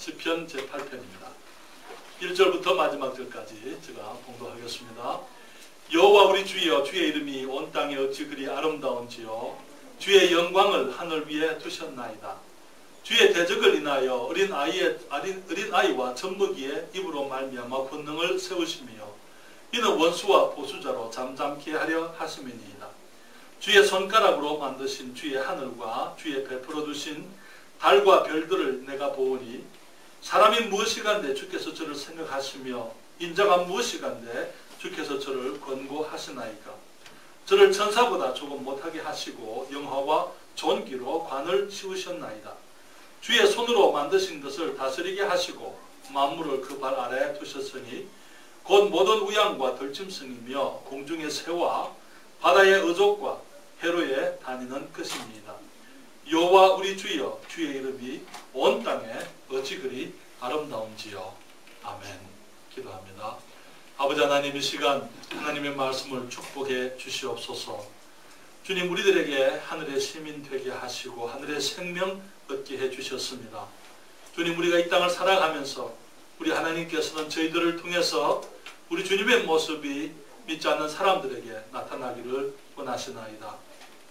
시편 제8편입니다. 1절부터 마지막 절까지 제가 봉독하겠습니다. 여호와 우리 주여, 주의 이름이 온 땅에 어찌 그리 아름다운지요. 주의 영광을 하늘 위에 두셨나이다. 주의 대적을 인하여 어린아이와 젖먹이의 입으로 말미암아 권능을 세우시며 이는 원수와 보수자로 잠잠케 하려 하심이니이다. 주의 손가락으로 만드신 주의 하늘과 주의 베풀어 두신 달과 별들을 내가 보오니 사람이 무엇이간데 주께서 저를 생각하시며 인자가 무엇이간데 주께서 저를 권고하시나이까. 저를 천사보다 조금 못하게 하시고 영화와 존귀로 관을 씌우셨나이다. 주의 손으로 만드신 것을 다스리게 하시고 만물을 그 발 아래에 두셨으니 곧 모든 우양과 들짐승이며 공중의 새와 바다의 어족과 해로에 다니는 것입니다. 여호와 우리 주여, 주의 이름이 온 땅에 어찌 그리 아름다운지요. 아멘. 기도합니다. 아버지 하나님, 이 시간 하나님의 말씀을 축복해 주시옵소서. 주님, 우리들에게 하늘의 시민 되게 하시고 하늘의 생명 얻게 해 주셨습니다. 주님, 우리가 이 땅을 살아가면서 우리 하나님께서는 저희들을 통해서 우리 주님의 모습이 믿지 않는 사람들에게 나타나기를 원하시나이다.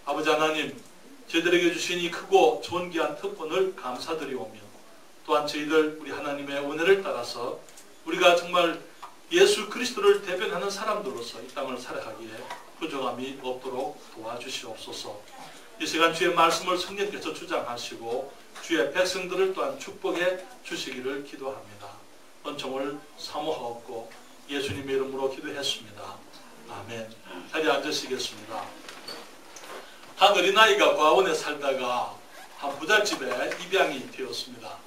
아버지 하나님, 저희들에게 주신 이 크고 존귀한 특권을 감사드리오며 또한 저희들 우리 하나님의 은혜를 따라서 우리가 정말 예수 그리스도를 대변하는 사람들로서 이 땅을 살아가기에 부족함이 없도록 도와주시옵소서. 이 시간 주의 말씀을 성령께서 주장하시고 주의 백성들을 또한 축복해 주시기를 기도합니다. 은총을 사모하옵고 예수님의 이름으로 기도했습니다. 아멘. 자리에 앉으시겠습니다. 한 어린아이가 과원에 살다가 한 부잣집에 입양이 되었습니다.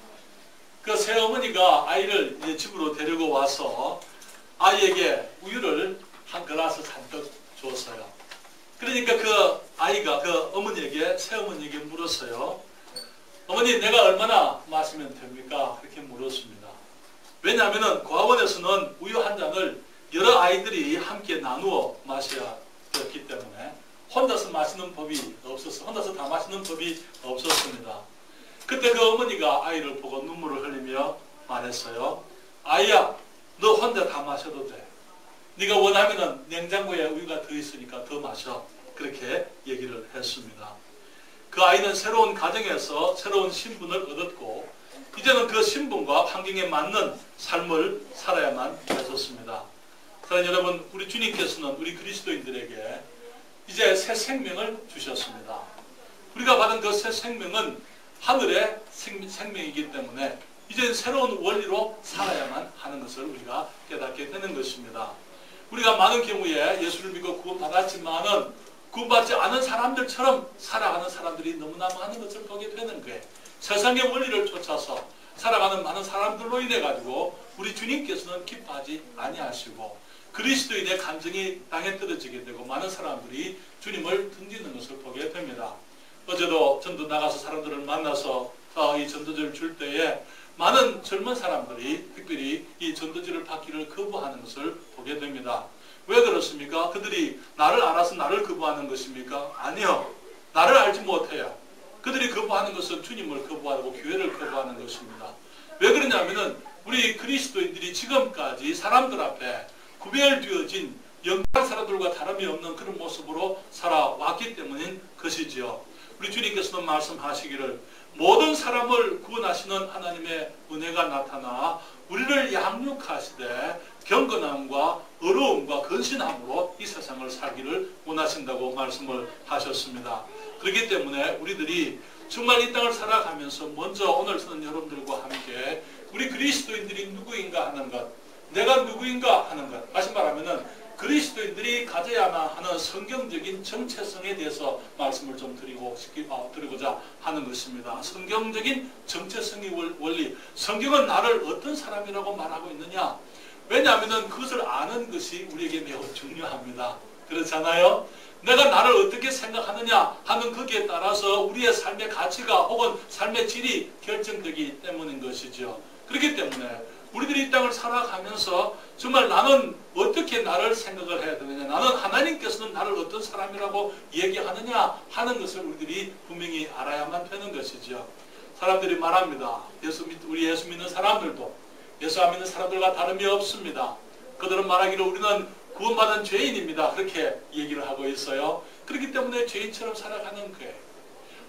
그 새어머니가 아이를 이제 집으로 데리고 와서 아이에게 우유를 한 글라스 잔뜩 줬어요. 그러니까 그 아이가 그 어머니에게, 새어머니에게 물었어요. 어머니, 내가 얼마나 마시면 됩니까? 그렇게 물었습니다. 왜냐하면 과원에서는 우유 한 잔을 여러 아이들이 함께 나누어 마셔야 되었기 때문에 혼자서 마시는 법이 없었어요. 혼자서 다 마시는 법이 없었습니다. 그때 그 어머니가 아이를 보고 눈물을 흘리며 말했어요. 아이야, 너 혼자 다 마셔도 돼. 네가 원하면 냉장고에 우유가 더 있으니까 더 마셔. 그렇게 얘기를 했습니다. 그 아이는 새로운 가정에서 새로운 신분을 얻었고 이제는 그 신분과 환경에 맞는 삶을 살아야만 했었습니다. 사랑하는 여러분, 우리 주님께서는 우리 그리스도인들에게 이제 새 생명을 주셨습니다. 우리가 받은 그 새 생명은 하늘의 생명이기 때문에 이제 새로운 원리로 살아야만 하는 것을 우리가 깨닫게 되는 것입니다. 우리가 많은 경우에 예수를 믿고 구원받았지만은 구원받지 않은 사람들처럼 살아가는 사람들이 너무나 많은 것을 보게 되는 거예요. 세상의 원리를 쫓아서 살아가는 많은 사람들로 인해 가지고 우리 주님께서는 기뻐하지 아니하시고 그리스도인의 감정이 땅에 떨어지게 되고 많은 사람들이 주님을 등지는 것을 보게 됩니다. 어제도 전도 나가서 사람들을 만나서 이 전도지를 줄 때에 많은 젊은 사람들이 특별히 이 전도지를 받기를 거부하는 것을 보게 됩니다. 왜 그렇습니까? 그들이 나를 알아서 나를 거부하는 것입니까? 아니요. 나를 알지 못해요. 그들이 거부하는 것은 주님을 거부하고 교회를 거부하는 것입니다. 왜 그러냐면은 우리 그리스도인들이 지금까지 사람들 앞에 구별되어진 영광 사람들과 다름이 없는 그런 모습으로 살아왔기 때문인 것이지요. 우리 주님께서는 말씀하시기를 모든 사람을 구원하시는 하나님의 은혜가 나타나 우리를 양육하시되 경건함과 어려움과 근신함으로 이 세상을 살기를 원하신다고 말씀을 하셨습니다. 그렇기 때문에 우리들이 정말 이 땅을 살아가면서 먼저 오늘 서는 여러분들과 함께 우리 그리스도인들이 누구인가 하는 것, 내가 누구인가 하는 것, 다시 말하면은 그리스도인들이 가져야만 하는 성경적인 정체성에 대해서 말씀을 좀 드리고자 하는 것입니다. 성경적인 정체성의 원리. 성경은 나를 어떤 사람이라고 말하고 있느냐? 왜냐하면 그것을 아는 것이 우리에게 매우 중요합니다. 그렇잖아요? 내가 나를 어떻게 생각하느냐 하는 거기에 따라서 우리의 삶의 가치가 혹은 삶의 질이 결정되기 때문인 것이죠. 그렇기 때문에 우리들이 이 땅을 살아가면서 정말 나는 어떻게 나를 생각을 해야 되느냐, 나는 하나님께서는 나를 어떤 사람이라고 얘기하느냐 하는 것을 우리들이 분명히 알아야만 되는 것이죠. 사람들이 말합니다. 우리 예수 믿는 사람들도 예수 안 믿는 사람들과 다름이 없습니다. 그들은 말하기를 우리는 구원받은 죄인입니다. 그렇게 얘기를 하고 있어요. 그렇기 때문에 죄인처럼 살아가는 거예요.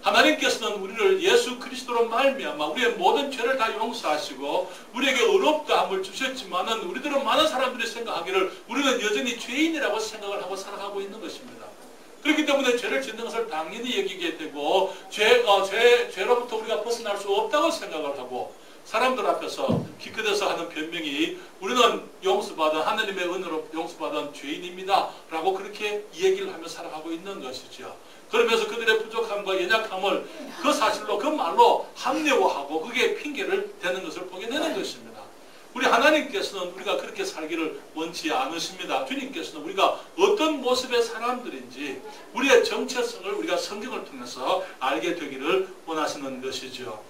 하나님께서는 우리를 예수 그리스도로 말미암아 우리의 모든 죄를 다 용서하시고 우리에게 의롭다함을 주셨지만은 우리들은 많은 사람들이 생각하기를 우리는 여전히 죄인이라고 생각을 하고 살아가고 있는 것입니다. 그렇기 때문에 죄를 짓는 것을 당연히 여기게 되고 죄로부터 우리가 벗어날 수 없다고 생각을 하고 사람들 앞에서 기껏해서 하는 변명이 우리는 용서받은 하나님의 은혜로 용서받은 죄인입니다 라고 그렇게 얘기를 하며 살아가고 있는 것이죠. 그러면서 그들의 부족함과 연약함을 그 사실로 그 말로 합리화하고 그게 핑계를 대는 것을 보게 되는 것입니다. 우리 하나님께서는 우리가 그렇게 살기를 원치 않으십니다. 주님께서는 우리가 어떤 모습의 사람들인지 우리의 정체성을 우리가 성경을 통해서 알게 되기를 원하시는 것이죠.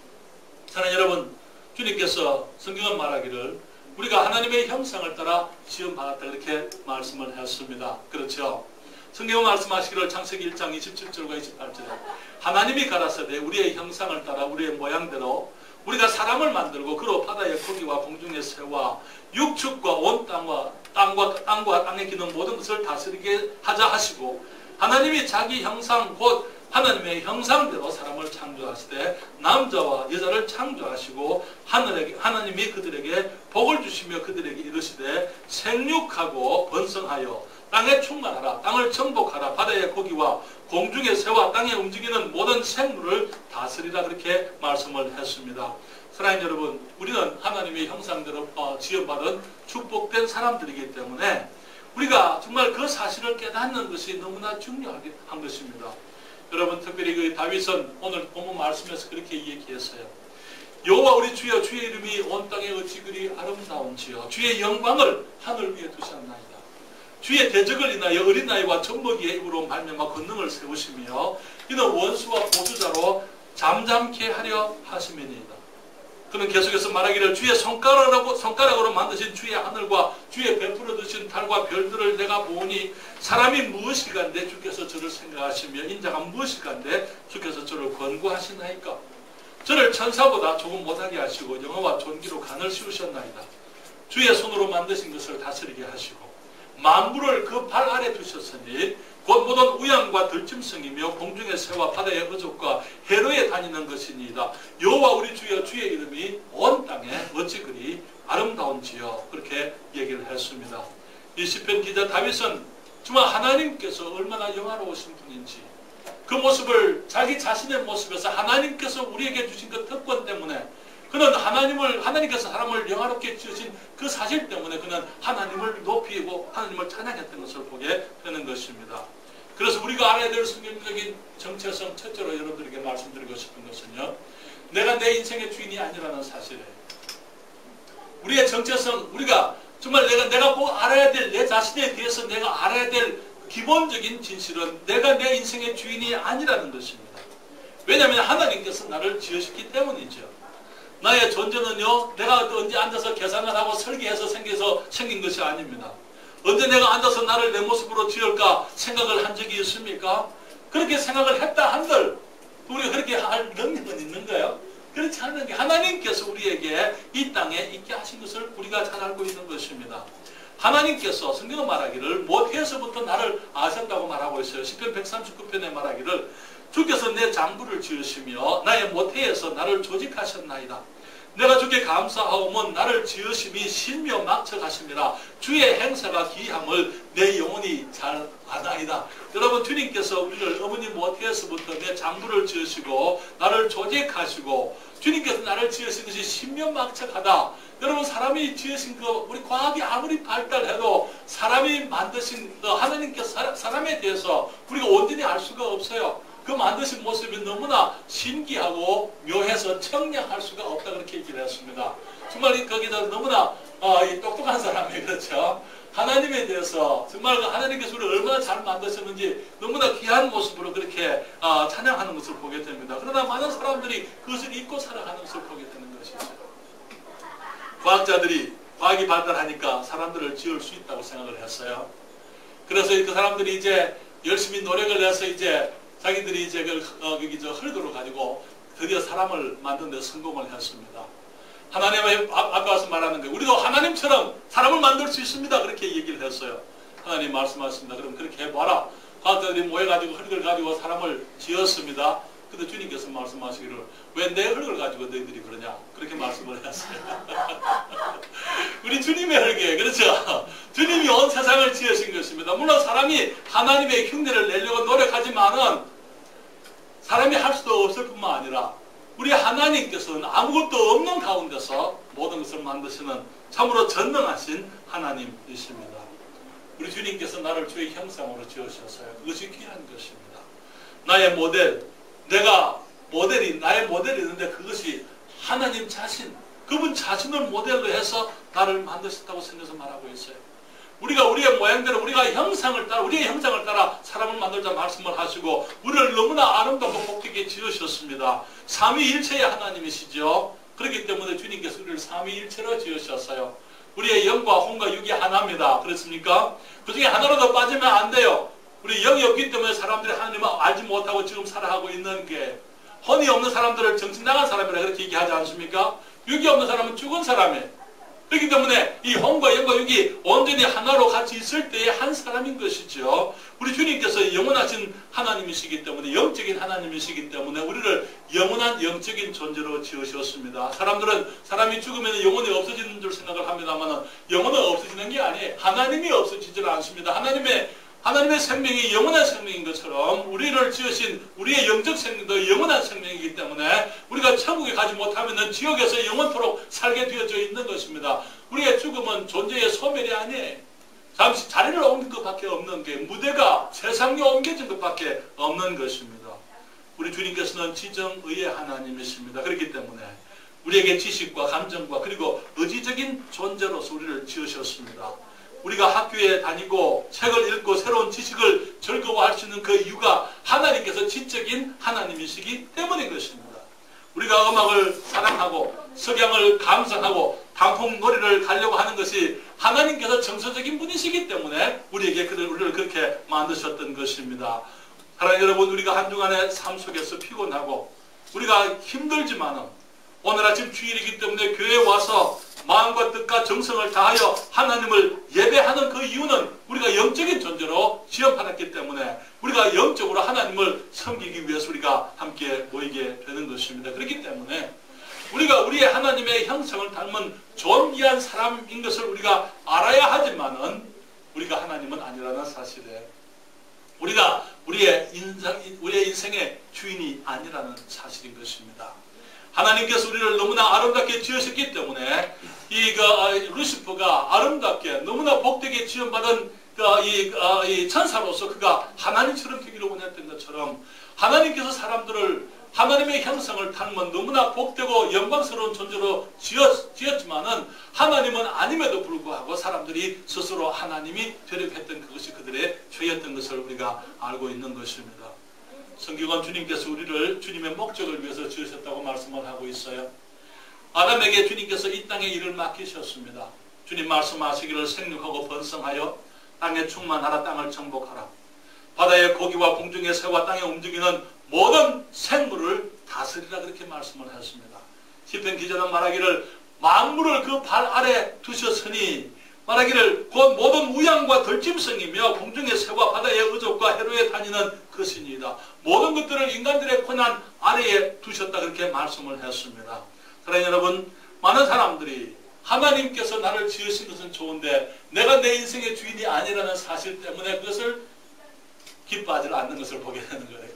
사랑하는 여러분, 주님께서 성경은 말하기를 우리가 하나님의 형상을 따라 지음받았다 이렇게 말씀을 했습니다. 그렇죠? 성경은 말씀하시기를 창세기 1장 27절과 28절에 하나님이 가라사대 우리의 형상을 따라 우리의 모양대로 우리가 사람을 만들고 그로 바다의 고기와 공중의 새와 육축과 온 땅과 땅에 기는 모든 것을 다스리게 하자 하시고 하나님이 자기 형상 곧 하나님의 형상대로 사람을 창조하시되 남자와 여자를 창조하시고 하나님이 그들에게 복을 주시며 그들에게 이르시되 생육하고 번성하여 땅에 충만하라 땅을 정복하라 바다의 고기와 공중의 새와 땅에 움직이는 모든 생물을 다스리라 그렇게 말씀을 했습니다. 사랑하는 여러분, 우리는 하나님의 형상대로 지어받은 축복된 사람들이기 때문에 우리가 정말 그 사실을 깨닫는 것이 너무나 중요한 것입니다. 여러분, 특별히 그 다윗은 오늘 본문 말씀에서 그렇게 얘기했어요. 여호와 우리 주여 주의 이름이 온 땅에 어찌 그리 아름다운지요 주의 영광을 하늘 위에 두셨나이다. 주의 대적을 인하여 어린 나이와 젖먹이의 입으로 말미암아 권능을 세우시며 이는 원수와 보수자로 잠잠케 하려 하심이니이다. 그는 계속해서 말하기를 주의 손가락으로 만드신 주의 하늘과 주의 베풀어 두신 달과 별들을 내가 보니 사람이 무엇이간데 주께서 저를 생각하시며 인자가 무엇이간데 주께서 저를 권고하시나이까. 저를 천사보다 조금 못하게 하시고 영화와 존귀로 간을 씌우셨나이다. 주의 손으로 만드신 것을 다스리게 하시고 만물을 그 발 아래 두셨으니 곧 모든 우양과 들짐승이며 공중의 새와 바다의 어족과 해로에 다니는 것이니이다. 여호와 우리 주여 주의 이름이 온 땅에 어찌 그리 아름다운지요 그렇게 얘기를 했습니다. 이 시편 기자 다윗은 정말 하나님께서 얼마나 영화로우신 분인지 그 모습을 자기 자신의 모습에서 하나님께서 우리에게 주신 그 특권 때문에 그는 하나님께서 사람을 영화롭게 지으신 그 사실 때문에 그는 하나님을 높이고 하나님을 찬양했던 것을 보게 되는 것입니다. 그래서 우리가 알아야 될 성경적인 정체성 첫째로 여러분들에게 말씀드리고 싶은 것은요. 내가 내 인생의 주인이 아니라는 사실이에요. 우리의 정체성, 우리가 정말 내가 꼭 알아야 될 내 자신에 대해서 내가 알아야 될 기본적인 진실은 내가 내 인생의 주인이 아니라는 것입니다. 왜냐하면 하나님께서 나를 지으셨기 때문이죠. 나의 존재는요, 내가 언제 앉아서 계산을 하고 설계해서 생긴 것이 아닙니다. 언제 내가 앉아서 나를 내 모습으로 지을까 생각을 한 적이 있습니까? 그렇게 생각을 했다 한들 우리가 그렇게 할 능력은 있는 거예요? 그렇지 않은 게 하나님께서 우리에게 이 땅에 있게 하신 것을 우리가 잘 알고 있는 것입니다. 하나님께서 성경은 말하기를 모태에서부터 나를 아셨다고 말하고 있어요. 시편 139편에 말하기를 주께서 내 장부를 지으시며 나의 모태에서 나를 조직하셨나이다. 내가 주께 감사하오면 나를 지으심이 신묘 막척하심이라. 주의 행사가 기이함을 내 영혼이 잘 아나이다. 여러분, 주님께서 우리를 어머니 모태에서부터 내 장부를 지으시고 나를 조직하시고 주님께서 나를 지으신 것이 신묘 막척하다. 여러분, 사람이 지으신 우리 과학이 아무리 발달해도 사람이 만드신 하나님께서 사람에 대해서 우리가 온전히 알 수가 없어요. 그 만드신 모습이 너무나 신기하고 묘해서 청량할 수가 없다 그렇게 얘기를 했습니다. 정말 거기다 너무나 똑똑한 사람이 그렇죠. 하나님에 대해서 정말 하나님께서 우리를 얼마나 잘 만드셨는지 너무나 귀한 모습으로 그렇게 찬양하는 것을 보게 됩니다. 그러나 많은 사람들이 그것을 잊고 살아가는 것을 보게 되는 것이죠. 과학이 발달하니까 사람들을 지을 수 있다고 생각을 했어요. 그래서 그 사람들이 이제 열심히 노력을 해서 이제 자기들이 이제 흙으로 가지고 드디어 사람을 만드는 데 성공을 했습니다. 하나님의 앞에 와서 말하는 거예요. 우리도 하나님처럼 사람을 만들 수 있습니다. 그렇게 얘기를 했어요. 하나님 말씀하십니다. 그럼 그렇게 해봐라. 과학자들이 모여가지고 흙을 가지고 사람을 지었습니다. 근데 주님께서 말씀하시기를 왜 내 흙을 가지고 너희들이 그러냐 그렇게 말씀을 했어요. 우리 주님의 흙에 그렇죠. 주님이 온 세상을 지으신 것입니다. 물론 사람이 하나님의 흉내를 내려고 노력하지만은 사람이 할 수도 없을 뿐만 아니라 우리 하나님께서는 아무것도 없는 가운데서 모든 것을 만드시는 참으로 전능하신 하나님이십니다. 우리 주님께서 나를 주의 형상으로 지으셨어요. 그것이 귀한 것입니다. 나의 모델, 나의 모델이 있는데 그것이 하나님 자신, 그분 자신을 모델로 해서 나를 만드셨다고 생겨서 말하고 있어요. 우리가 우리의 모양대로 우리의 형상을 따라 사람을 만들자 말씀을 하시고 우리를 너무나 아름답고 복되게 지으셨습니다. 삼위일체의 하나님이시죠. 그렇기 때문에 주님께서 우리를 삼위일체로 지으셨어요. 우리의 영과 혼과 육이 하나입니다. 그렇습니까? 그 중에 하나라도 빠지면 안 돼요. 우리 영이 없기 때문에 사람들이 하나님을 알지 못하고 지금 살아가고 있는 게, 혼이 없는 사람들을 정신 나간 사람이라 그렇게 얘기하지 않습니까? 육이 없는 사람은 죽은 사람이에요. 그렇기 때문에 이 혼과 영과 육이 온전히 하나로 같이 있을 때의 한 사람인 것이죠. 우리 주님께서 영원하신 하나님이시기 때문에, 영적인 하나님이시기 때문에 우리를 영원한 영적인 존재로 지으셨습니다. 사람들은 사람이 죽으면 영혼이 없어지는 줄 생각을 합니다만 영혼은 없어지는 게 아니에요. 하나님이 없어지질 않습니다. 하나님의 생명이 영원한 생명인 것처럼 우리를 지으신 우리의 영적 생명도 영원한 생명이기 때문에 우리가 천국에 가지 못하면 지옥에서 영원토록 살게 되어져 있는 것입니다. 우리의 죽음은 존재의 소멸이 아니에요. 잠시 자리를 옮긴 것밖에 없는 게, 무대가 세상에 옮겨진 것밖에 없는 것입니다. 우리 주님께서는 지정의의 하나님이십니다. 그렇기 때문에 우리에게 지식과 감정과 그리고 의지적인 존재로서 우리를 지으셨습니다. 우리가 학교에 다니고 책을 읽고 새로운 지식을 즐거워할 수 있는 그 이유가 하나님께서 지적인 하나님이시기 때문인 것입니다. 우리가 음악을 사랑하고 석양을 감상하고 단풍놀이를 가려고 하는 것이 하나님께서 정서적인 분이시기 때문에 우리를 그렇게 만드셨던 것입니다. 사랑하는 여러분, 우리가 한 주간의 삶 속에서 피곤하고 우리가 힘들지만은 오늘 아침 주일이기 때문에 교회에 와서 마음과 뜻과 정성을 다하여 하나님을 예배하는 그 이유는 우리가 영적인 존재로 지음받았기 때문에 우리가 영적으로 하나님을 섬기기 위해서 우리가 함께 모이게 되는 것입니다. 그렇기 때문에 우리가 우리의 하나님의 형상을 닮은 존귀한 사람인 것을 우리가 알아야 하지만은 우리가 하나님은 아니라는 사실에 우리가 우리의 인생의 주인이 아니라는 사실인 것입니다. 하나님께서 우리를 너무나 아름답게 지으셨기 때문에 루시퍼가 아름답게 너무나 복되게 지음받은 이 천사로서 그가 하나님처럼 되기를 원했던 것처럼 하나님께서 사람들을 하나님의 형상을 닮은 너무나 복되고 영광스러운 존재로 지었지만은 하나님은 아님에도 불구하고 사람들이 스스로 하나님이 되려고 했던 그것이 그들의 죄였던 것을 우리가 알고 있는 것입니다. 성경은 주님께서 우리를 주님의 목적을 위해서 지으셨다고 말씀을 하고 있어요. 아담에게 주님께서 이 땅의 일을 맡기셨습니다. 주님 말씀하시기를 생육하고 번성하여 땅에 충만하라, 땅을 정복하라. 바다의 고기와 공중의 새와 땅에 움직이는 모든 생물을 다스리라 그렇게 말씀을 했습니다. 시편 기자는 말하기를 만물을 그 발 아래 두셨으니 말하기를 곧 모든 우양과 들짐승이며 공중의 새와 바다의 의족과 해로에 다니는 것이니이다. 모든 것들을 인간들의 권한 아래에 두셨다 그렇게 말씀을 했습니다. 사랑하는 여러분, 많은 사람들이 하나님께서 나를 지으신 것은 좋은데 내가 내 인생의 주인이 아니라는 사실 때문에 그것을 기뻐하지 않는 것을 보게 되는 거예요.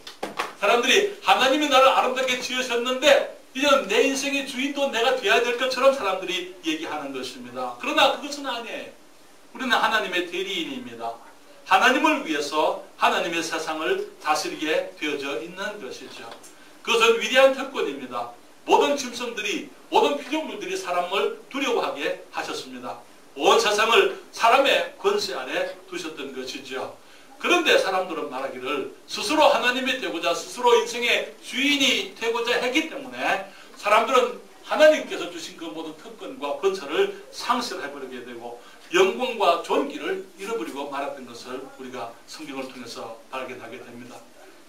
사람들이 하나님이 나를 아름답게 지으셨는데 이제는 내 인생의 주인도 내가 돼야 될 것처럼 사람들이 얘기하는 것입니다. 그러나 그것은 아니에요. 우리는 하나님의 대리인입니다. 하나님을 위해서 하나님의 세상을 다스리게 되어져 있는 것이죠. 그것은 위대한 특권입니다. 모든 짐승들이, 모든 피조물들이 사람을 두려워하게 하셨습니다. 온 세상을 사람의 권세 아래 두셨던 것이죠. 그런데 사람들은 말하기를 스스로 하나님이 되고자, 스스로 인생의 주인이 되고자 했기 때문에 사람들은 하나님께서 주신 그 모든 특권과 권세를 상실해버리게 되고 영광과 존귀를 잃어버리고 말았던 것을 우리가 성경을 통해서 발견하게 됩니다.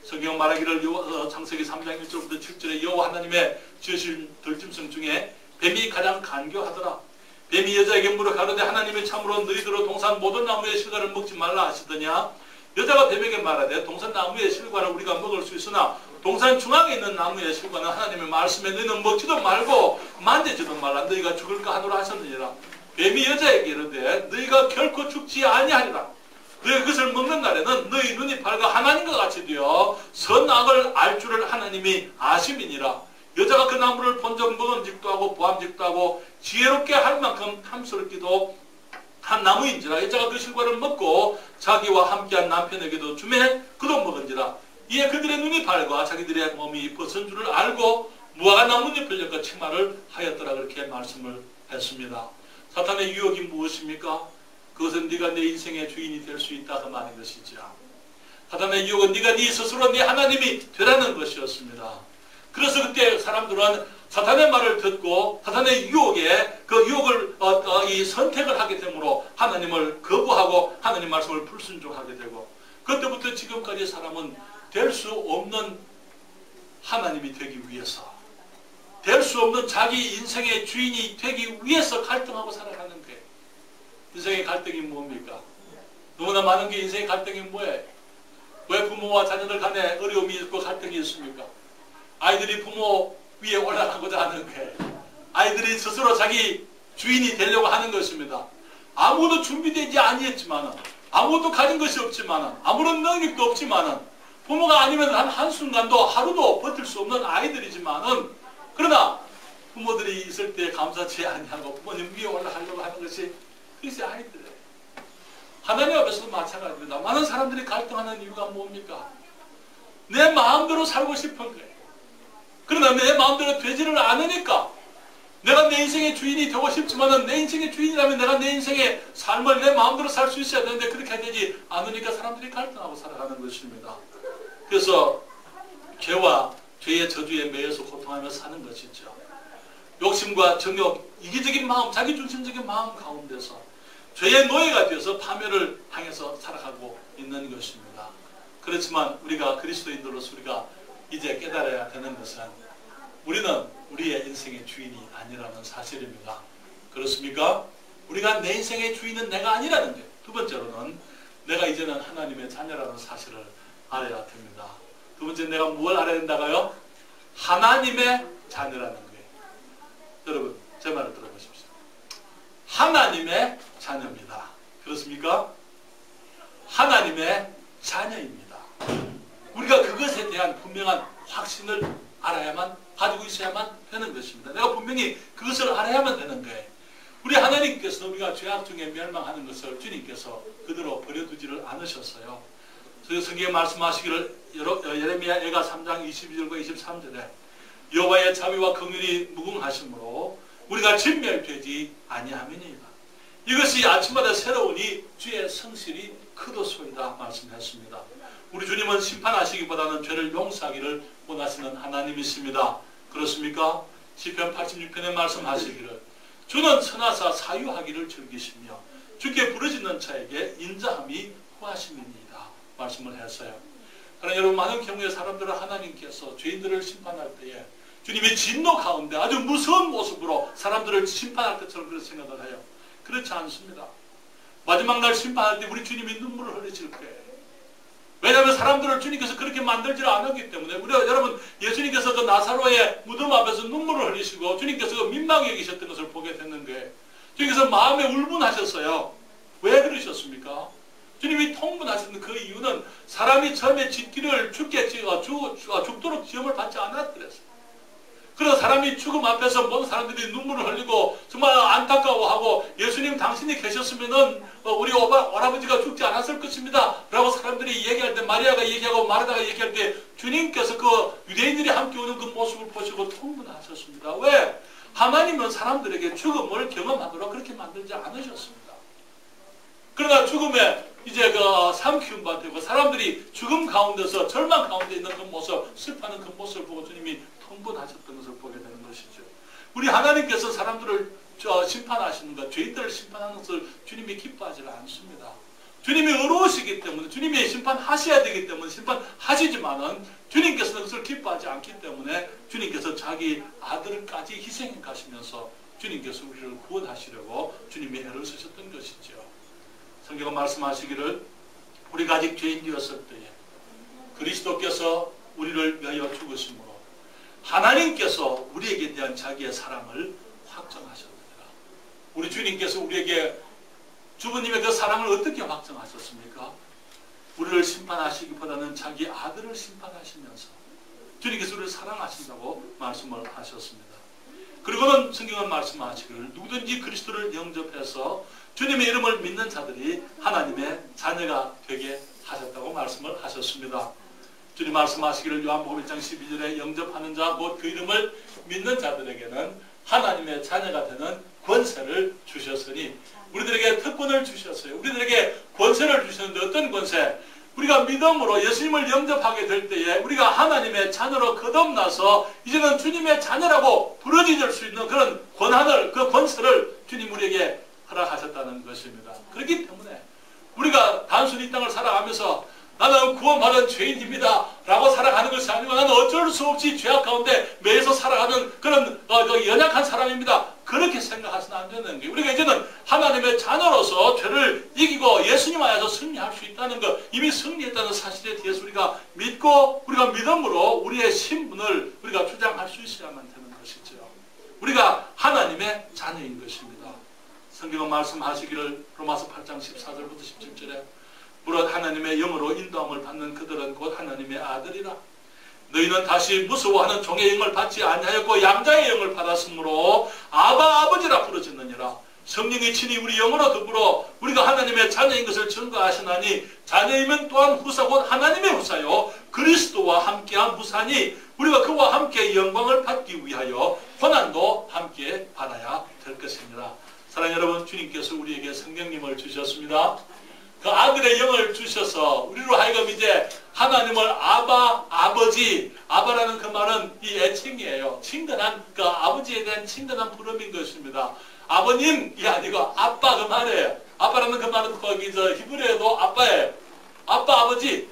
성경 말하기를 창세기 3장 1절부터 7절에 여호와 하나님의 지으신 들짐승 중에 뱀이 가장 간교하더라. 뱀이 여자에게 물어 가로되 하나님이 참으로 너희들로 동산 모든 나무의 실과를 먹지 말라 하시더냐. 여자가 뱀에게 말하되 동산 나무의 실과를 우리가 먹을 수 있으나 동산 중앙에 있는 나무의 실과는 하나님의 말씀에 너희는 먹지도 말고 만지지도 말라. 너희가 죽을까 하노라 하셨느니라. 뱀이 여자에게 이르되 너희가 결코 죽지 아니하리라. 너희 그것을 먹는 날에는 너희 눈이 밝아 하나님과 같이 되어 선악을 알 줄을 하나님이 아심이니라. 여자가 그 나무를 본적 먹음직도 하고 보암직도 하고 지혜롭게 할 만큼 탐스럽기도 한 나무인지라. 여자가 그 실과를 먹고 자기와 함께한 남편에게도 주매 그도 먹은지라. 이에 그들의 눈이 밝아 자기들의 몸이 벗은 줄을 알고 무화과 나뭇잎을 엮어 치마를 하였더라. 그렇게 말씀을 했습니다. 사탄의 유혹이 무엇입니까? 그것은 네가 내 인생의 주인이 될 수 있다 그 말인 것이죠. 사탄의 유혹은 네가 네 스스로 네 하나님이 되라는 것이었습니다. 그래서 그때 사람들은 사탄의 말을 듣고 사탄의 유혹에 그 유혹을 이 선택을 하게 되므로 하나님을 거부하고 하나님 말씀을 불순종하게 되고, 그때부터 지금까지 사람은 될 수 없는 하나님이 되기 위해서, 될 수 없는 자기 인생의 주인이 되기 위해서 갈등하고 살아가는 거예요. 인생의 갈등이 뭡니까? 너무나 많은 게 인생의 갈등이 뭐예요? 왜 부모와 자녀들 간에 어려움이 있고 갈등이 있습니까? 아이들이 부모 위에 올라가고자 하는 거예요. 아이들이 스스로 자기 주인이 되려고 하는 것입니다. 아무도 준비되지 아니했지만은, 아무도 가진 것이 없지만은, 아무런 능력도 없지만은, 부모가 아니면 한순간도 하루도 버틸 수 없는 아이들이지만은, 그러나 부모들이 있을 때 감사치 아니하고 부모님 위에 올라가려고 하는 것이 그것이 아이들이에요. 하나님 앞에서도 마찬가지입니다. 많은 사람들이 갈등하는 이유가 뭡니까? 내 마음대로 살고 싶은 거예요. 그러나 내 마음대로 되지를 않으니까, 내가 내 인생의 주인이 되고 싶지만은 내 인생의 주인이라면 내가 내 인생의 삶을 내 마음대로 살 수 있어야 되는데 그렇게 되지 않으니까 사람들이 갈등하고 살아가는 것입니다. 그래서 죄와 죄의 저주에 매여서 고통하며 사는 것이죠. 욕심과 정욕, 이기적인 마음, 자기중심적인 마음 가운데서 죄의 노예가 되어서 파멸을 향해서 살아가고 있는 것입니다. 그렇지만 우리가 그리스도인들로서 우리가 이제 깨달아야 되는 것은 우리는 우리의 인생의 주인이 아니라는 사실입니다. 그렇습니까? 우리가 내 인생의 주인은 내가 아니라는 거예요. 두 번째로는 내가 이제는 하나님의 자녀라는 사실을 알아야 됩니다. 두 번째 내가 뭘 알아야 된다고요? 하나님의 자녀라는 거예요. 여러분 제 말을 들어보십시오. 하나님의 자녀입니다. 그렇습니까? 하나님의 자녀입니다. 우리가 그것에 대한 분명한 확신을 알아야만, 가지고 있어야만 되는 것입니다. 내가 분명히 그것을 알아야만 되는 거예요. 우리 하나님께서 우리가 죄악 중에 멸망하는 것을 주님께서 그대로 버려두지를 않으셨어요. 그래서 성경에 말씀하시기를 예레미야 애가 3장 22절과 23절에 여호와의 자비와 긍휼이 무궁하심으로 우리가 진멸되지 아니함이니이다. 이것이 아침마다 새로우니 주의 성실이 크도소이다 말씀했습니다. 우리 주님은 심판하시기보다는 죄를 용서하기를 원하시는 하나님이십니다. 그렇습니까? 시편 86편에 말씀하시기를 주는 선하사 사유하기를 즐기시며 주께 부르짖는 자에게 인자함이 후하심이니이다 말씀을 했어요. 그러나 여러분 많은 경우에 사람들은 하나님께서 죄인들을 심판할 때에 주님의 진노 가운데 아주 무서운 모습으로 사람들을 심판할 것처럼 그렇게 생각을 해요. 그렇지 않습니다. 마지막 날 심판할 때 우리 주님이 눈물을 흘리실 거예요. 왜냐하면 사람들을 주님께서 그렇게 만들지 않았기 때문에. 여러분 예수님께서 그 나사로의 무덤 앞에서 눈물을 흘리시고 주님께서 그 민망히 여기셨던 것을 보게 됐는 거예요. 주님께서 마음에 울분하셨어요. 왜 그러셨습니까? 주님이 통분하셨던 그 이유는 사람이 처음에 짓기를 죽도록 지음을 받지 않았더랬어요. 그래서 사람이 죽음 앞에서 모든 사람들이 눈물을 흘리고 정말 안타까워하고 예수님 당신이 계셨으면은 우리 오라버지가 죽지 않았을 것입니다 라고 사람들이 얘기할 때, 마리아가 얘기하고 마르다가 얘기할 때 주님께서 그 유대인들이 함께 오는 그 모습을 보시고 통분하셨습니다. 왜? 하나님은 사람들에게 죽음을 경험하도록 그렇게 만들지 않으셨습니다. 그러나 죽음에 이제 삼키움과 되고 사람들이 죽음 가운데서 절망 가운데 있는 그 모습, 슬퍼하는 그 모습을 보고 주님이 통분하셨던 것을 보게 되는 것이죠. 우리 하나님께서 사람들을 심판하시는 것, 죄인들을 심판하는 것을 주님이 기뻐하지 않습니다. 주님이 의로우시기 때문에 주님이 심판하셔야 되기 때문에 심판하시지만은 주님께서는 그것을 기뻐하지 않기 때문에 주님께서 자기 아들까지 희생해 가시면서 주님께서 우리를 구원하시려고 주님이 애를 쓰셨던 것이죠. 성경은 말씀하시기를 우리가 아직 죄인 되었을 때에 그리스도께서 우리를 위하여 죽으심으로 하나님께서 우리에게 대한 자기의 사랑을 확정하셨느니라. 우리 주님께서 우리에게 주부님의 그 사랑을 어떻게 확정하셨습니까? 우리를 심판하시기보다는 자기 아들을 심판하시면서 주님께서 우리를 사랑하신다고 말씀을 하셨습니다. 그리고는 성경은 말씀하시기를 누구든지 그리스도를 영접해서 주님의 이름을 믿는 자들이 하나님의 자녀가 되게 하셨다고 말씀을 하셨습니다. 주님 말씀하시기를 요한복음 1장 12절에 영접하는 자 곧 그 이름을 믿는 자들에게는 하나님의 자녀가 되는 권세를 주셨으니 우리들에게 특권을 주셨어요. 우리들에게 권세를 주셨는데 어떤 권세? 우리가 믿음으로 예수님을 영접하게 될 때에 우리가 하나님의 자녀로 거듭나서 이제는 주님의 자녀라고 부르짖을 수 있는 그런 권한을, 그 권세를 주님 우리에게 허락하셨다는 것입니다. 그렇기 때문에 우리가 단순히 이 땅을 살아가면서 나는 구원받은 죄인입니다 라고 살아가는 것이 아니고 나는 어쩔 수 없이 죄악 가운데 매여서 살아가는 그런 연약한 사람입니다. 그렇게 생각하시면 안 되는 게 우리가 이제는 하나님의 자녀로서 죄를 이기고 예수님 안에서 승리할 수 있다는 것, 이미 승리했다는 사실에 대해서 우리가 믿고 우리가 믿음으로 우리의 신분을 우리가 주장할 수 있어야만 되는 것이죠. 우리가 하나님의 자녀인 것입니다. 성경은 말씀하시기를 로마서 8장 14절부터 17절에 무릇 하나님의 영으로 인도함을 받는 그들은 곧 하나님의 아들이라. 너희는 다시 무서워하는 종의 영을 받지 아니하였고 양자의 영을 받았으므로 아바 아버지라 부르짖느니라. 성령이 친히 우리 영으로 더불어 우리가 하나님의 자녀인 것을 증거하시나니 자녀이면 또한 후사 곧 하나님의 후사요 그리스도와 함께한 후사니 우리가 그와 함께 영광을 받기 위하여 고난도 함께 받아야 될 것입니다. 사랑하는 여러분, 주님께서 우리에게 성령님을 주셨습니다. 그 아들의 영을 주셔서 우리로 하여금 이제 하나님을 아바, 아버지, 아바라는 그 말은 이 애칭이에요. 친근한, 그 아버지에 대한 친근한 부름인 것입니다. 아버님이 아니고 아빠 그 말이에요. 아빠라는 그 말은 거기 히브리어도 아빠예요. 아빠, 아버지,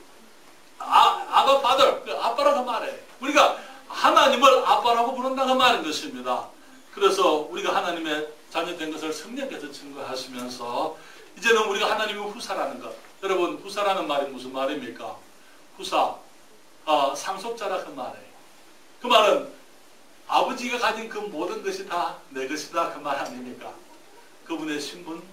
아바 파더, 아빠라는 그 말이에요. 우리가 하나님을 아빠라고 부른다 그 말인 것입니다. 그래서 우리가 하나님의 자녀된 것을 성령께서 증거하시면서 이제는 우리가 하나님의 후사라는 것. 여러분, 후사라는 말이 무슨 말입니까? 후사, 상속자라 그 말이에요. 그 말은 아버지가 가진 그 모든 것이 다 내 것이다 그 말 아닙니까? 그분의 신분,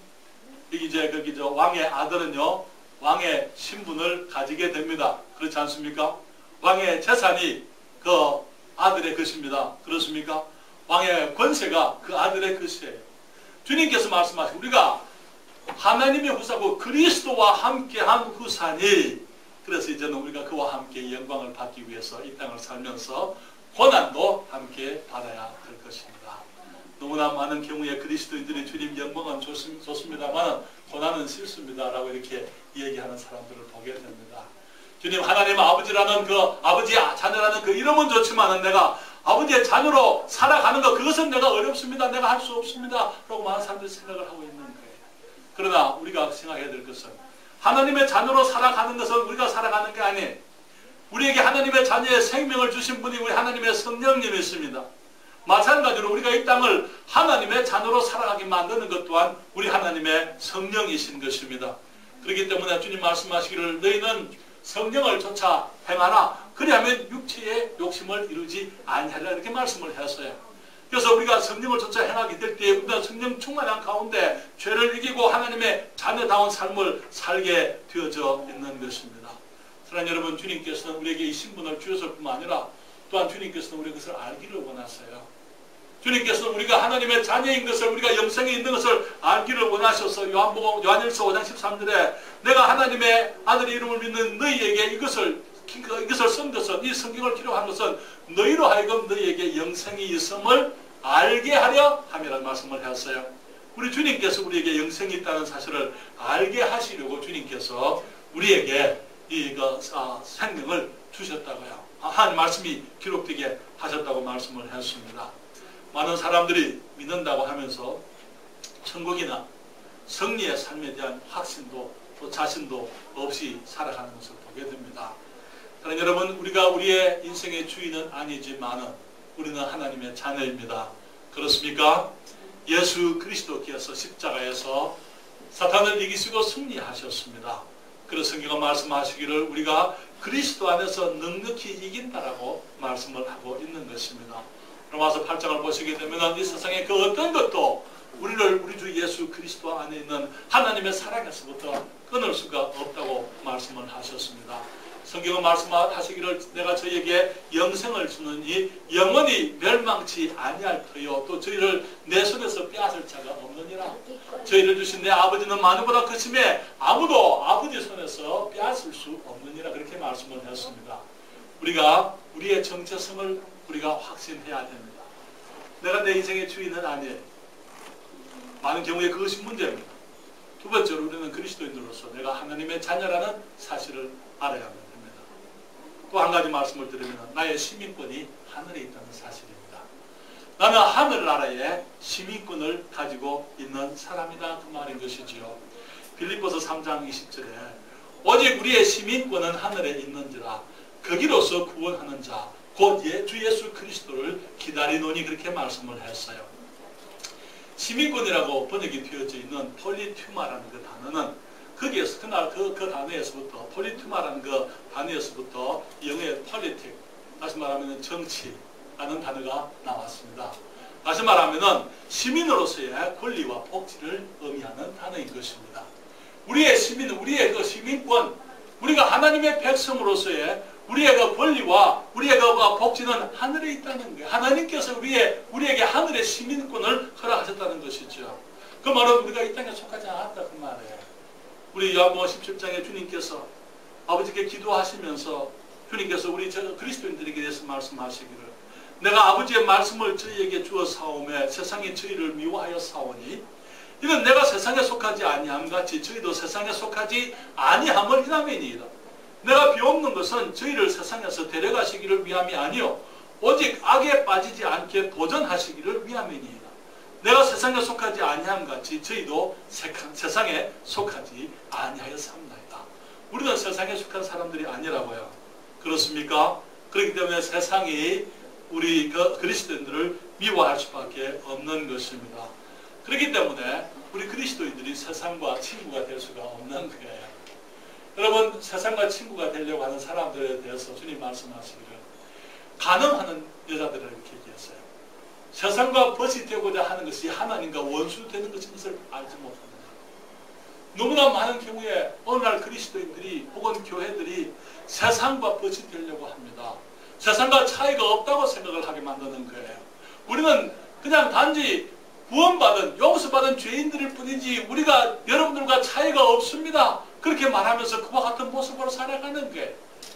이제 거기 왕의 아들은요 왕의 신분을 가지게 됩니다. 그렇지 않습니까? 왕의 재산이 그 아들의 것입니다. 그렇습니까? 왕의 권세가 그 아들의 것이에요. 주님께서 말씀하시고 우리가 하나님의 후사고 그리스도와 함께한 후사니, 그래서 이제는 우리가 그와 함께 영광을 받기 위해서 이 땅을 살면서 고난도 함께 받아야 될 것입니다. 너무나 많은 경우에 그리스도인들이 주님 영광은 좋습니다만 고난은 싫습니다 라고 이렇게 얘기하는 사람들을 보게 됩니다. 주님 하나님 아버지라는 그 아버지 자녀라는 그 이름은 좋지만 내가 아버지의 자녀로 살아가는 것 그것은 내가 어렵습니다. 내가 할 수 없습니다 라고 많은 사람들이 생각을 하고 있는 거예요. 그러나 우리가 생각해야 될 것은 하나님의 자녀로 살아가는 것은 우리가 살아가는 게 아니에요. 우리에게 하나님의 자녀의 생명을 주신 분이 우리 하나님의 성령님이십니다. 마찬가지로 우리가 이 땅을 하나님의 자녀로 살아가게 만드는 것 또한 우리 하나님의 성령이신 것입니다. 그렇기 때문에 주님 말씀하시기를 너희는 성령을 쫓아 행하라. 그리하면 육체의 욕심을 이루지 아니하리라 이렇게 말씀을 했어요. 그래서 우리가 성령을 쫓아 행하게 될 때 우리가 성령 충만한 가운데 죄를 이기고 하나님의 자녀다운 삶을 살게 되어져 있는 것입니다. 사랑하는 여러분, 주님께서는 우리에게 이 신분을 주셨을 뿐만 아니라 또한 주님께서는 우리 그것을 알기를 원하세요. 주님께서는 우리가 하나님의 자녀인 것을, 우리가 영생에 있는 것을 알기를 원하셔서 요한일서 5장 13절에 내가 하나님의 아들의 이름을 믿는 너희에게 이것을 쓴 것은, 이 성경을 기록한 것은 너희로 하여금 너희에게 영생이 있음을 알게 하려 함이라는 말씀을 하셨어요. 우리 주님께서 우리에게 영생이 있다는 사실을 알게 하시려고 주님께서 우리에게 생명을 주셨다고요. 한 말씀이 기록되게 하셨다고 말씀을 했습니다. 많은 사람들이 믿는다고 하면서 천국이나 승리의 삶에 대한 확신도 또 자신도 없이 살아가는 것을 보게 됩니다. 그러나 여러분, 우리가 우리의 인생의 주인은 아니지만은 우리는 하나님의 자녀입니다. 그렇습니까? 예수 그리스도께서 십자가에서 사탄을 이기시고 승리하셨습니다. 그래서 성경은 말씀하시기를 우리가 그리스도 안에서 넉넉히 이긴다라고 말씀을 하고 있는 것입니다. 로마서 8장을 보시게 되면 이 세상의 그 어떤 것도 우리를 우리 주 예수 그리스도 안에 있는 하나님의 사랑에서부터 끊을 수가 없다고 말씀을 하셨습니다. 성경은 말씀하시기를 내가 저희에게 영생을 주느니 영원히 멸망치 아니할 터요 또 저희를 내 손에서 빼앗을 자가 없느니라. 저희를 주신 내 아버지는 만유보다 크심에 아무도 아버지 손에서 빼앗을 수 없느니라. 그렇게 말씀을 했습니다. 우리가 우리의 정체성을 우리가 확신해야 됩니다. 내가 내 인생의 주인은 아니에요. 많은 경우에 그것이 문제입니다. 두 번째로 우리는 그리스도인으로서 내가 하나님의 자녀라는 사실을 알아야 합니다. 또 한 가지 말씀을 드리면 나의 시민권이 하늘에 있다는 사실입니다. 나는 하늘나라의 시민권을 가지고 있는 사람이다. 그 말인 것이지요. 빌립보서 3장 20절에 오직 우리의 시민권은 하늘에 있는지라 거기로서 구원하는 자 곧 주 예수 그리스도를 기다리노니 그렇게 말씀을 했어요. 시민권이라고 번역이 되어져 있는 폴리투마라는 그 단어는 거기에서 그 단어에서부터 폴리투마라는 그 단어에서부터 영어의 폴리틱, 다시 말하면 정치라는 단어가 나왔습니다. 다시 말하면 시민으로서의 권리와 복지를 의미하는 단어인 것입니다. 우리의 시민, 우리의 그 시민권, 우리가 하나님의 백성으로서의 우리의 그 권리와 우리의 그 복지는 하늘에 있다는 거예요. 하나님께서 우리에게 하늘의 시민권을 허락하셨다는 것이죠. 그 말은 우리가 이 땅에 속하지 않았다 그 말이에요. 우리 요한복음 17장에 주님께서 아버지께 기도하시면서 주님께서 우리 그리스도인들에게 대해서 말씀하시기를 내가 아버지의 말씀을 저희에게 주어 사오매 세상이 저희를 미워하여 사오니 이는 내가 세상에 속하지 아니함 같이 저희도 세상에 속하지 아니함을 이라매니이다. 내가 비옵는 것은 저희를 세상에서 데려가시기를 위함이 아니요 오직 악에 빠지지 않게 도전하시기를 위함이니이다. 내가 세상에 속하지 아니함 같이 저희도 세상에 속하지 아니하였사옵나이다. 우리는 세상에 속한 사람들이 아니라고요. 그렇습니까? 그렇기 때문에 세상이 우리 그리스도인들을 미워할 수밖에 없는 것입니다. 그렇기 때문에 우리 그리스도인들이 세상과 친구가 될 수가 없는 거예요. 여러분, 세상과 친구가 되려고 하는 사람들에 대해서 주님 말씀하시기를 간음하는 여자들을 이렇게 얘기했어요. 세상과 벗이 되고자 하는 것이 하나님과 원수 되는 것인 것을 알지 못합니다. 너무나 많은 경우에 오늘날 그리스도인들이 혹은 교회들이 세상과 벗이 되려고 합니다. 세상과 차이가 없다고 생각을 하게 만드는 거예요. 우리는 그냥 단지 구원받은 용서받은 죄인들일 뿐이지 우리가 여러분들과 차이가 없습니다. 그렇게 말하면서 그와 같은 모습으로 살아가는 게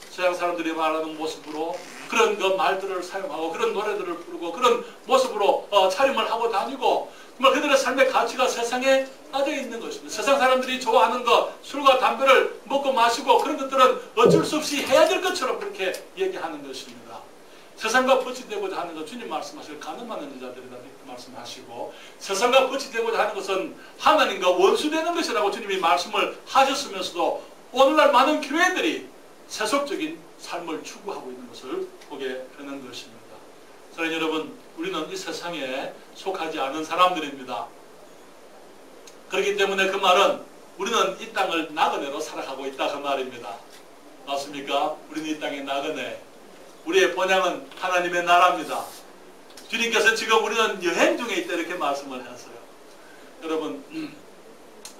서양 사람들이 말하는 모습으로 그런 그 말들을 사용하고 그런 노래들을 부르고 그런 모습으로 차림을 하고 다니고 정말 그들의 삶의 가치가 세상에 빠져 있는 것입니다. 세상 사람들이 좋아하는 것 술과 담배를 먹고 마시고 그런 것들은 어쩔 수 없이 해야 될 것처럼 그렇게 얘기하는 것입니다. 세상과 벗이되고자 하는 것 주님 말씀하실 가늠하는 여자들이다 이렇게 말씀하시고 세상과 벗이되고자 하는 것은 하나님과 원수되는 것이라고 주님이 말씀을 하셨으면서도 오늘날 많은 교회들이 세속적인 삶을 추구하고 있는 것을 보게 되는 것입니다. 사랑하는 여러분, 우리는 이 세상에 속하지 않은 사람들입니다. 그렇기 때문에 그 말은 우리는 이 땅을 나그네로 살아가고 있다 그 말입니다. 맞습니까? 우리는 이 땅의 나그네. 우리의 본향은 하나님의 나라입니다. 주님께서 지금 우리는 여행 중에 있다 이렇게 말씀을 했어요. 여러분,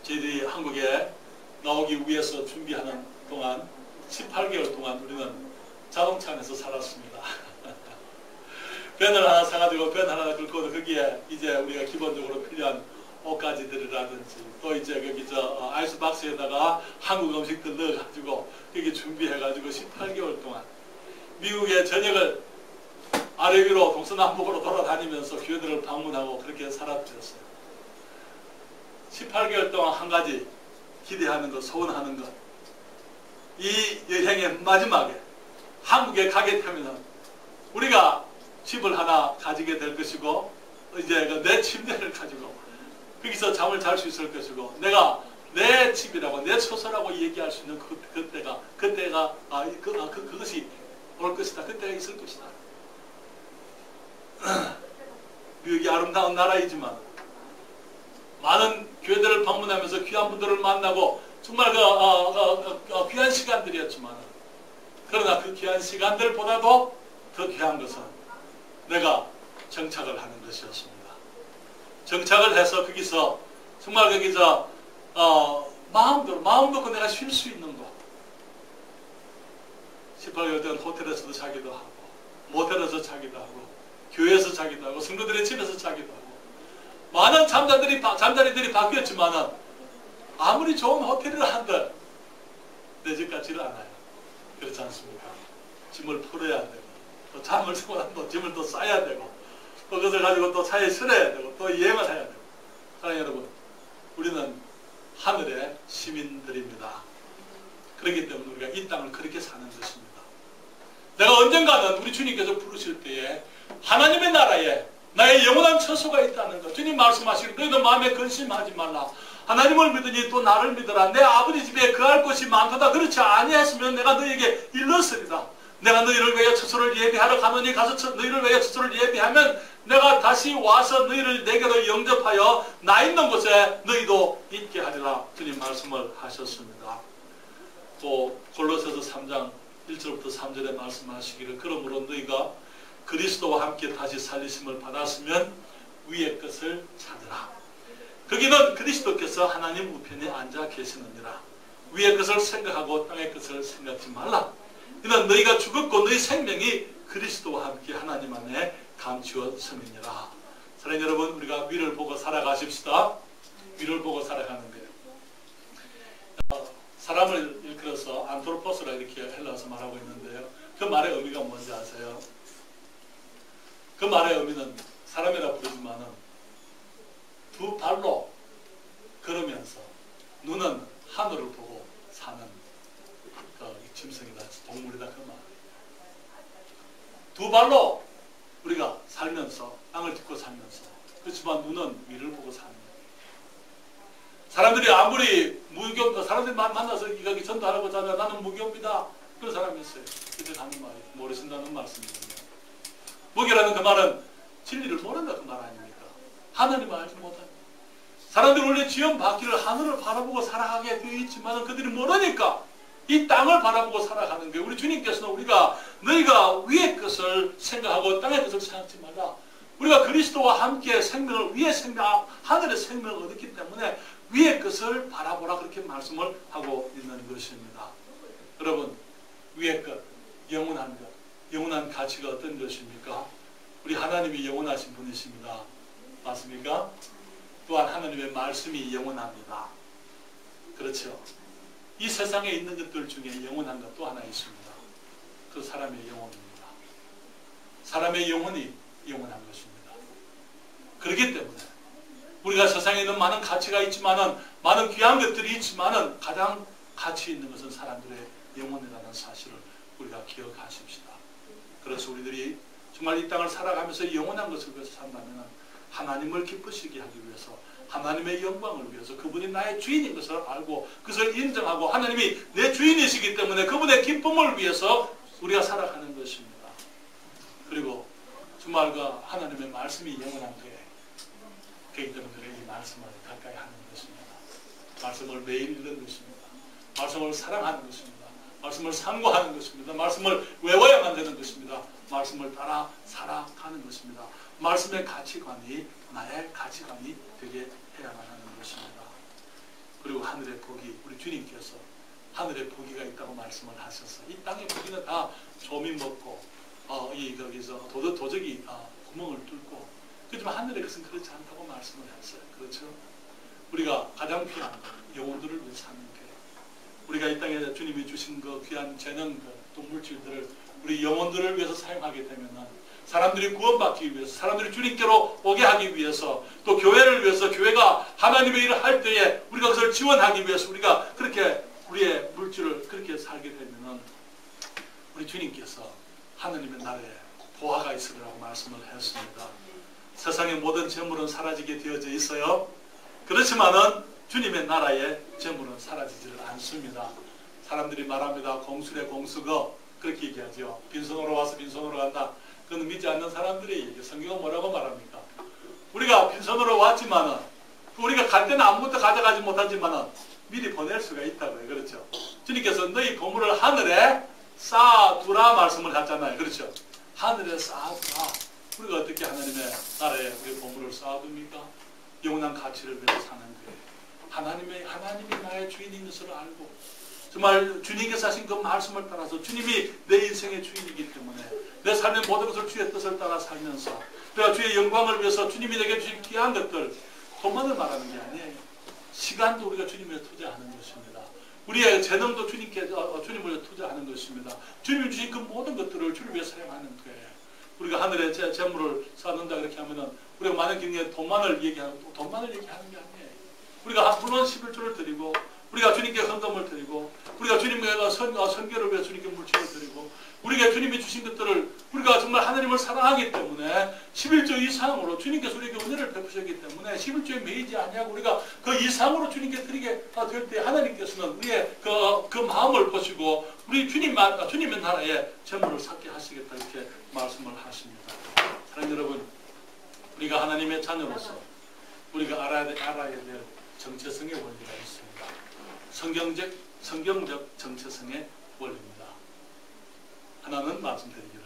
저희들이 한국에 나오기 위해서 준비하는 동안 18개월 동안 우리는 자동차 안에서 살았습니다. 밴을 하나 사가지고 밴 하나 긁고 거기에 이제 우리가 기본적으로 필요한 옷가지들이라든지 또 이제 거기 아이스박스에다가 한국 음식들 넣어가지고 거기 준비해가지고 18개월 동안 미국의 전역을 아래 위로 동서남북으로 돌아다니면서 교회들을 방문하고 그렇게 살았었어요. 18개월 동안 한 가지 기대하는 것, 소원하는 것. 이 여행의 마지막에 한국에 가게 되면 우리가 집을 하나 가지게 될 것이고 이제 내 침대를 가지고 거기서 잠을 잘 수 있을 것이고 내가 내 집이라고 내 처소라고 얘기할 수 있는 그때가 그것이 올 것이다. 그때가 있을 것이다. 미국이 아름다운 나라이지만 많은 교회들을 방문하면서 귀한 분들을 만나고 정말 귀한 시간들이었지만 그러나 그 귀한 시간들보다도 더 귀한 것은 내가 정착을 하는 것이었습니다. 정착을 해서 거기서 정말 거기서 마음 놓고 내가 쉴 수 있는 곳. 18개월 동안 호텔에서도 자기도 하고 모텔에서 자기도 하고 교회에서 자기도 하고 성도들의 집에서 자기도 하고 많은 잠자리들이 바뀌었지만은 아무리 좋은 호텔이라 한들 내 집 같지는 않아요. 그렇지 않습니까? 짐을 풀어야 되고 또 잠을 자고 나면 또 짐을 또 싸야 되고 또 그것을 가지고 또 차에 실어야 되고 또 여행을 해야 되고. 사랑하는 여러분, 우리는 하늘의 시민들입니다. 그렇기 때문에 우리가 이 땅을 그렇게 사는 것입니다. 내가 언젠가는 우리 주님께서 부르실 때에 하나님의 나라에 나의 영원한 처소가 있다는 것. 주님 말씀하시기를 너희도 마음에 근심하지 말라. 하나님을 믿으니 또 나를 믿어라. 내 아버지 집에 거할 곳이 많도다. 그렇지 아니했으면 내가 너희에게 일렀으리다. 내가 너희를 위하여 처소를 예비하러 가노니 가서 너희를 위하여 처소를 예비하면 내가 다시 와서 너희를 내게로 영접하여 나 있는 곳에 너희도 있게 하리라. 주님 말씀을 하셨습니다. 또 골로새서 3장 1절부터 3절에 말씀하시기를 그러므로 너희가 그리스도와 함께 다시 살리심을 받았으면 위의 것을 찾으라. 거기는 그리스도께서 하나님 우편에 앉아 계시느니라. 위의 것을 생각하고 땅의 것을 생각지 말라. 이는 너희가 죽었고 너희 생명이 그리스도와 함께 하나님 안에 감추었음이니라. 사랑하는 여러분, 우리가 위를 보고 살아가십시다. 위를 보고 살아가는 거예요. 사람을 일컬어서 안트로포스라 이렇게 헬라어서 말하고 있는데요. 그 말의 의미가 뭔지 아세요? 그 말의 의미는 사람이라 부르지만은 두 발로 걸으면서 눈은 하늘을 보고 사는 짐승이다, 동물이다 그 말. 두 발로 우리가 살면서 땅을 딛고 살면서 그렇지만 눈은 위를 보고 사는 거예요. 사람들이 아무리 사람들이 만나서 이거 전도하라고 하잖아요. 나는 무교입니다. 그런 사람이 있어요. 그때 하는 말이 모르신다는 말씀이거든요. 무교라는 그 말은 진리를 모른다 그 말 아닙니까? 하나님을 알지 못하는. 사람들이 원래 지은 바퀴를 하늘을 바라보고 살아가게 되어 있지만 그들이 모르니까 이 땅을 바라보고 살아가는 거예요. 우리 주님께서는 너희가 위의 것을 생각하고 땅의 것을 생각하지 말라. 우리가 그리스도와 함께 위의 생명, 하늘의 생명을 얻었기 때문에 위의 것을 바라보라 그렇게 말씀을 하고 있는 것입니다. 여러분, 위의 것, 영원한 것, 영원한 가치가 어떤 것입니까? 우리 하나님이 영원하신 분이십니다. 맞습니까? 또한 하나님의 말씀이 영원합니다. 그렇죠? 이 세상에 있는 것들 중에 영원한 것 또 하나 있습니다. 그 사람의 영혼입니다. 사람의 영혼이 영원한 것입니다. 그렇기 때문에 우리가 세상에 있는 많은 가치가 있지만은 많은 귀한 것들이 있지만은 가장 가치 있는 것은 사람들의 영혼이라는 사실을 우리가 기억하십시다. 그래서 우리들이 정말 이 땅을 살아가면서 영원한 것을 위해서 산다면 하나님을 기쁘시게 하기 위해서 하나님의 영광을 위해서 그분이 나의 주인인 것을 알고 그것을 인정하고 하나님이 내 주인이시기 때문에 그분의 기쁨을 위해서 우리가 살아가는 것입니다. 그리고 정말 그 하나님의 말씀이 영원한 거예요. 그렇기 때문에 이 말씀을 가까이 하는 것입니다. 말씀을 매일 읽는 것입니다. 말씀을 사랑하는 것입니다. 말씀을 상고하는 것입니다. 말씀을 외워야만 되는 것입니다. 말씀을 따라 살아가는 것입니다. 말씀의 가치관이 나의 가치관이 되게 해야만 하는 것입니다. 그리고 하늘의 복이 우리 주님께서 하늘의 복이가 있다고 말씀을 하셨어요. 이 땅의 복이는 다 조미 먹고 거기서 도적이 구멍을 뚫고 그렇지만 하늘의 것은 그렇지 않다고 말씀을 했어요. 그렇죠? 우리가 가장 귀한 영혼들을 위해 사는 거예요. 우리가 이 땅에 주님이 주신 그 귀한 재능, 또 물질들을 우리 영혼들을 위해서 사용하게 되면은 사람들이 구원받기 위해서, 사람들이 주님께로 오게 하기 위해서, 또 교회를 위해서, 교회가 하나님의 일을 할 때에 우리가 그것을 지원하기 위해서 우리가 그렇게 우리의 물질을 그렇게 살게 되면은 우리 주님께서 하나님의 나라에 보화가 있으리라고 말씀을 했습니다. 세상의 모든 재물은 사라지게 되어져 있어요. 그렇지만은 주님의 나라의 재물은 사라지지를 않습니다. 사람들이 말합니다. 공수래 공수거 그렇게 얘기하죠. 빈손으로 와서 빈손으로 간다. 그건 믿지 않는 사람들의 얘기. 성경은 뭐라고 말합니까? 우리가 빈손으로 왔지만은 우리가 갈 때는 아무것도 가져가지 못하지만은 미리 보낼 수가 있다고요. 그렇죠? 주님께서 너희 보물을 하늘에 쌓아두라 말씀을 하잖아요. 그렇죠? 하늘에 쌓아두라. 우리가 어떻게 하나님의 나라에 우리 보물을 쌓아둡니까? 영원한 가치를 위해서 사는 거예요. 하나님이 나의 주인인 것을 알고 정말 주님께서 하신 그 말씀을 따라서 주님이 내 인생의 주인이기 때문에 내 삶의 모든 것을 주의 뜻을 따라 살면서 내가 주의 영광을 위해서 주님이 내게 주신 귀한 것들 돈만을 말하는 게 아니에요. 시간도 우리가 주님에 투자하는 것입니다. 우리의 재능도 주님을 투자하는 것입니다. 주님이 주신 그 모든 것들을 주를 위해 사용하는 거예요. 우리가 하늘에 재물을 쌓는다 그렇게 하면은 우리가 많은 경우에 돈만을 얘기하는 게 아니에요. 우리가 물론 11조를 드리고 우리가 주님께 헌금을 드리고 우리가 주님의 선교를 위해 주님께 물질을 드리고 우리가 주님이 주신 것들을 우리가 정말 하나님을 사랑하기 때문에 11조 이상으로 주님께서 우리에게 은혜를 베푸셨기 때문에 11조에 매이지 아니하고 우리가 그 이상으로 주님께 드리게 될 때 하나님께서는 우리의 그 마음을 보시고 우리 주님의 나라에 재물을 쌓게 하시겠다 이렇게 말씀을 하십니다. 사랑하는 여러분, 우리가 하나님의 자녀로서 우리가 알아야 될 정체성의 원리가 있습니다. 성경적 정체성의 원리입니다. 하나는 말씀드리기를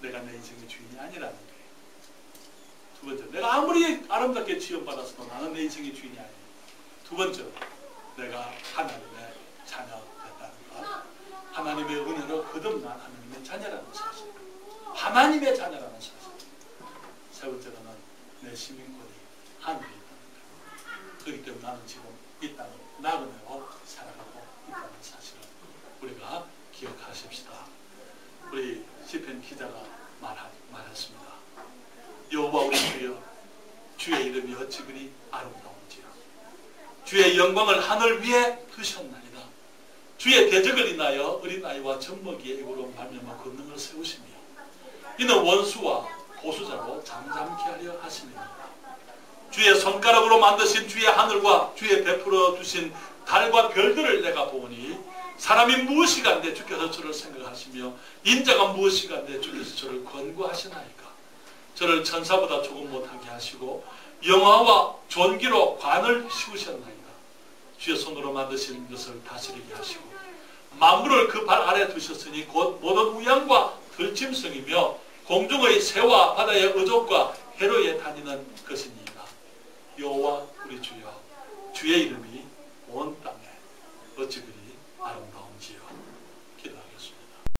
내가 내 인생의 주인이 아니라는 거예요. 두 번째, 내가 아무리 아름답게 지원받았어도 나는 내 인생의 주인이 아니에요. 두 번째, 내가 하나님의 자녀 됐다는 것. 하나님의 은혜로 거듭난 하나님의 자녀라는 사실. 하나님의 자녀라는 사실. 세 번째로는 내 시민권이 하늘에 있다는 것. 그렇기 때문에 나는 지금 이 땅을 나그네로 살아가고 있다는 사실을 우리가 기억하십시다. 우리 시편 기자가 말했습니다. 여호와 우리 주여, 주의 이름이 어찌 그리 아름다운지요. 주의 영광을 하늘 위에 두셨나이다. 주의 대적을 인하여 어린아이와 젖먹이의 입으로 말미암아 권능을 세우시며 이는 원수와 보수자로 잠잠케 하려 하심이니라. 주의 손가락으로 만드신 주의 하늘과 주의 베풀어 주신 달과 별들을 내가 보니 사람이 무엇이간데 주께서 저를 생각하시며 인자가 무엇이간데 주께서 저를 권고하시나이까. 저를 천사보다 조금 못하게 하시고 영화와 존귀로 관을 씌우셨나이다. 주의 손으로 만드신 것을 다스리게 하시고 만물을 그 발 아래 두셨으니 곧 모든 우양과 들짐승이며 공중의 새와 바다의 어족과 해로에 다니는 것이니이다. 여호와 우리 주여, 주의 이름이 온 땅에 어찌 그리